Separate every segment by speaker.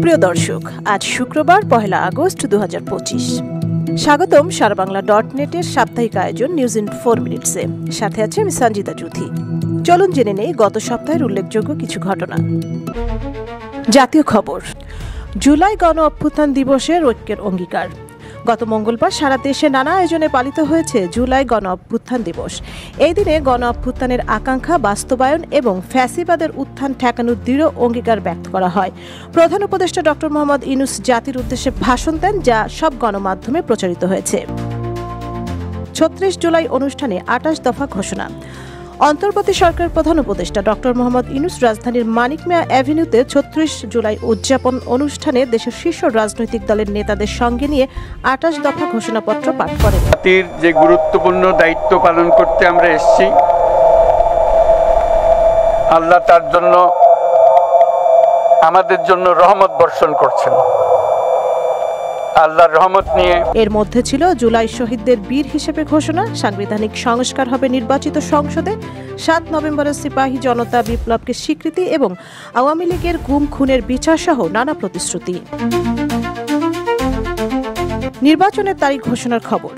Speaker 1: প্রিয় দর্শক, আজ শুক্রবার 1 আগস্ট 2025। স্বাগতম সারাবাংলা.নেটের সাপ্তাহিক আয়োজন নিউজ ইন 4 মিনিটসে। সাথে আছে আমি সঞ্জিতা চৌধুরী। চলুন জেনে নেই গত সপ্তাহের উল্লেখযোগ্য কিছু ঘটনা। জাতীয় খবর। জুলাই গণ অভ্যুত্থান দিবসের ঐক্যের অঙ্গীকার। গত মঙ্গলবার সারা দেশে নানা আয়োজনে পালিত হয়েছে জুলাই গণ অভ্যুত্থান দিবস। এই দিনে গণ অভ্যুত্থানের আকাঙ্ক্ষা বাস্তবায়ন এবং ফ্যাসিবাদের উত্থান ঠেকানোর দৃঢ় অঙ্গীকার ব্যক্ত করা হয়। প্রধান উপদেষ্টা ডক্টর মোহাম্মদ ইউনূস জাতির উদ্দেশ্যে ভাষণ দেন, যা সব গণমাধ্যমে প্রচারিত হয়েছে। ৩৬ জুলাই অনুষ্ঠানে ২৮ দফা ঘোষণা। অন্তর্বর্তী সরকারের প্রধান উপদেষ্টা ডক্টর মোহাম্মদ ইউনূস রাজধানীর মানিক মিয়া অ্যাভিনিউতে ৩৬ জুলাই উদযাপন অনুষ্ঠানে দেশের শীর্ষ রাজনৈতিক দলের নেতাদের সঙ্গে নিয়ে ২৮ দফা ঘোষণাপত্র পাঠ করেন।
Speaker 2: জাতির যে গুরুত্বপূর্ণ দায়িত্ব পালন করতে আমরা এসেছি, আল্লাহ তার জন্য আমাদের জন্য রহমত বর্ষণ করছেন। আল্লাহর রহমত নিয়ে
Speaker 1: এর মধ্যে ছিল জুলাই শহীদদের বীর হিসেবে ঘোষণা, সাংবিধানিক সংস্কার হবে নির্বাচিত সংসদে, ৭ নভেম্বরের সিপাহী জনতা বিপ্লবকে স্বীকৃতি এবং আওয়ামী লীগের গুম খুনের বিচার সহ নানা প্রতিশ্রুতি। নির্বাচনের তারিখ ঘোষণার খবর।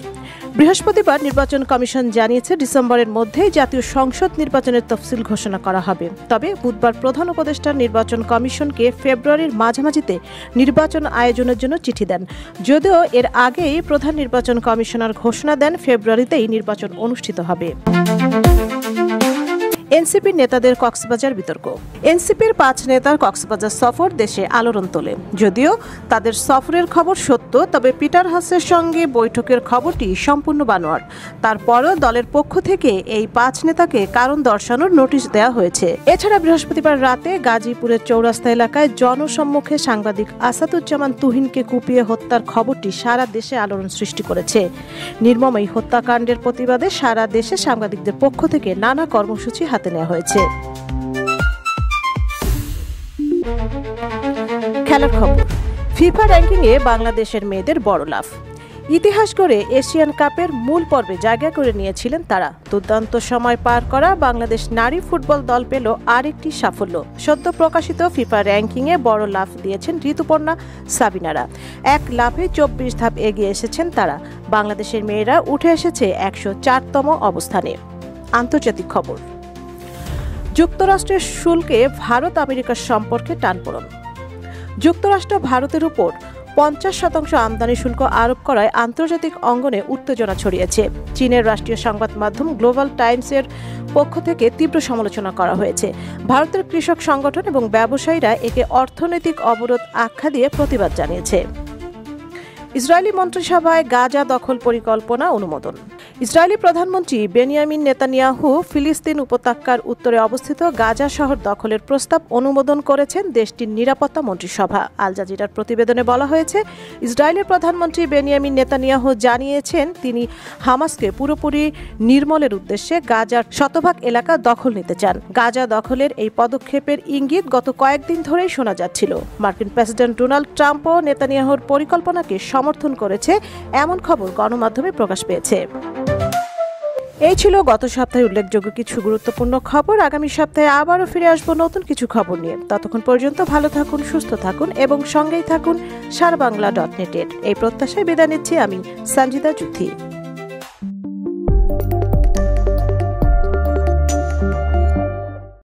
Speaker 1: বৃহস্পতিবার নির্বাচন কমিশন জানিয়েছে ডিসেম্বরের মধ্যেই জাতীয় সংসদ নির্বাচনের তফসিল ঘোষণা করা হবে। তবে বুধবার প্রধান উপদেষ্টা নির্বাচন কমিশনকে ফেব্রুয়ারির মাঝামাঝিতে নির্বাচন আয়োজনের জন্য চিঠি দেন। যদিও এর আগেই প্রধান নির্বাচন কমিশনার ঘোষণা দেন ফেব্রুয়ারিতেই নির্বাচন অনুষ্ঠিত হবে। এনসিপির নেতাদের কক্সবাজার বিতর্ক। এনসিপির ৫ নেতার কক্সবাজার সফর দেশে আলোড়ন তোলে। যদিও তাদের সফরের খবর সত্য, তবে পিটার হাসের সঙ্গে বৈঠকের খবরটি সম্পূর্ণ বানোয়ার। তারপরও দলের পক্ষ থেকে এই ৫ নেতাকে কারণ দর্শানোর নোটিশ দেওয়া হয়েছে। এছাড়া বৃহস্পতিবার রাতে গাজীপুরের চৌরাস্তা এলাকায় জনসম্মুখে সাংবাদিক আসাদুজ্জামান তুহিনকে কুপিয়ে হত্যার খবরটি সারা দেশে আলোড়ন সৃষ্টি করেছে। নির্মম এই হত্যাকাণ্ডের প্রতিবাদে সারা দেশে সাংবাদিকদের পক্ষ থেকে নানা কর্মসূচি হাতে নেওয়া হয়েছে। খেলার খবর। ফিফা র্যাঙ্কিংয়ে বাংলাদেশের মেয়েদের বড় লাভ। ইতিহাস গড়ে এশিয়ান কাপের মূল পর্বে জায়গা করে নিয়েছিলেন তারা। দুর্দান্ত সময় পার করা বাংলাদেশ নারী ফুটবল দল পেল আরেকটি সাফল্য। সদ্য প্রকাশিত ফিফা র্যাঙ্কিংয়ে বড় লাভ দিয়েছেন ঋতুপর্ণা সাবিনারা। এক লাফে ২৪ ধাপ এগিয়ে এসেছেন তারা। বাংলাদেশের মেয়েরা উঠে এসেছে ১০৪তম অবস্থানে। আন্তর্জাতিক খবর। যুক্তরাষ্ট্রের শুল্কে ভারত আমেরিকার সম্পর্কে টানপোড়েন। যুক্তরাষ্ট্র ভারতের উপর ৫০% আমদানি শুল্ক আরোপ করায় আন্তর্জাতিক অঙ্গনে উত্তেজনা ছড়িয়েছে। চীনের রাষ্ট্রীয় সংবাদ মাধ্যম গ্লোবাল টাইমসের পক্ষ থেকে তীব্র সমালোচনা করা হয়েছে। ভারতের কৃষক সংগঠন এবং ব্যবসায়ীরা একে অর্থনৈতিক অবরোধ আখ্যা দিয়ে প্রতিবাদ জানিয়েছে। ইসরায়েলি মন্ত্রিসভায় গাজা দখল পরিকল্পনা অনুমোদন। ইসরায়েলি প্রধানমন্ত্রী বেনিয়ামিন নেতানিয়াহু ফিলিস্তিন উপত্যকার উত্তরে অবস্থিত গাজা শহর দখলের প্রস্তাব অনুমোদন করেছেন দেশটির নিরাপত্তা মন্ত্রিসভা। আল জাজিরার প্রতিবেদনে বলা হয়েছে, ইসরায়েলের প্রধানমন্ত্রী বেনিয়ামিন নেতানিয়াহু জানিয়েছেন তিনি হামাসকে পুরোপুরি নির্মূলের উদ্দেশ্যে গাজার শতভাগ এলাকা দখল নিতে চান। গাজা দখলের এই পদক্ষেপের ইঙ্গিত গত কয়েকদিন ধরেই শোনা যাচ্ছিল। মার্কিন প্রেসিডেন্ট ডোনাল্ড ট্রাম্পও নেতানিয়াহুর পরিকল্পনাকে সমর্থন করেছে, এমন খবর গণমাধ্যমে প্রকাশ পেয়েছে। এই ছিল গত সপ্তাহে উল্লেখযোগ্য কিছু গুরুত্বপূর্ণ খবর। আগামী সপ্তাহে আবারও ফিরে আসবো নতুন কিছু খবর নিয়ে। ততক্ষণ পর্যন্ত ভালো থাকুন, সুস্থ থাকুন এবং সঙ্গেই থাকুন সারাবাংলা.নেটের। এই প্রত্যাশায় বিদায় নিচ্ছি আমি সঞ্জিতা চৌধুরী।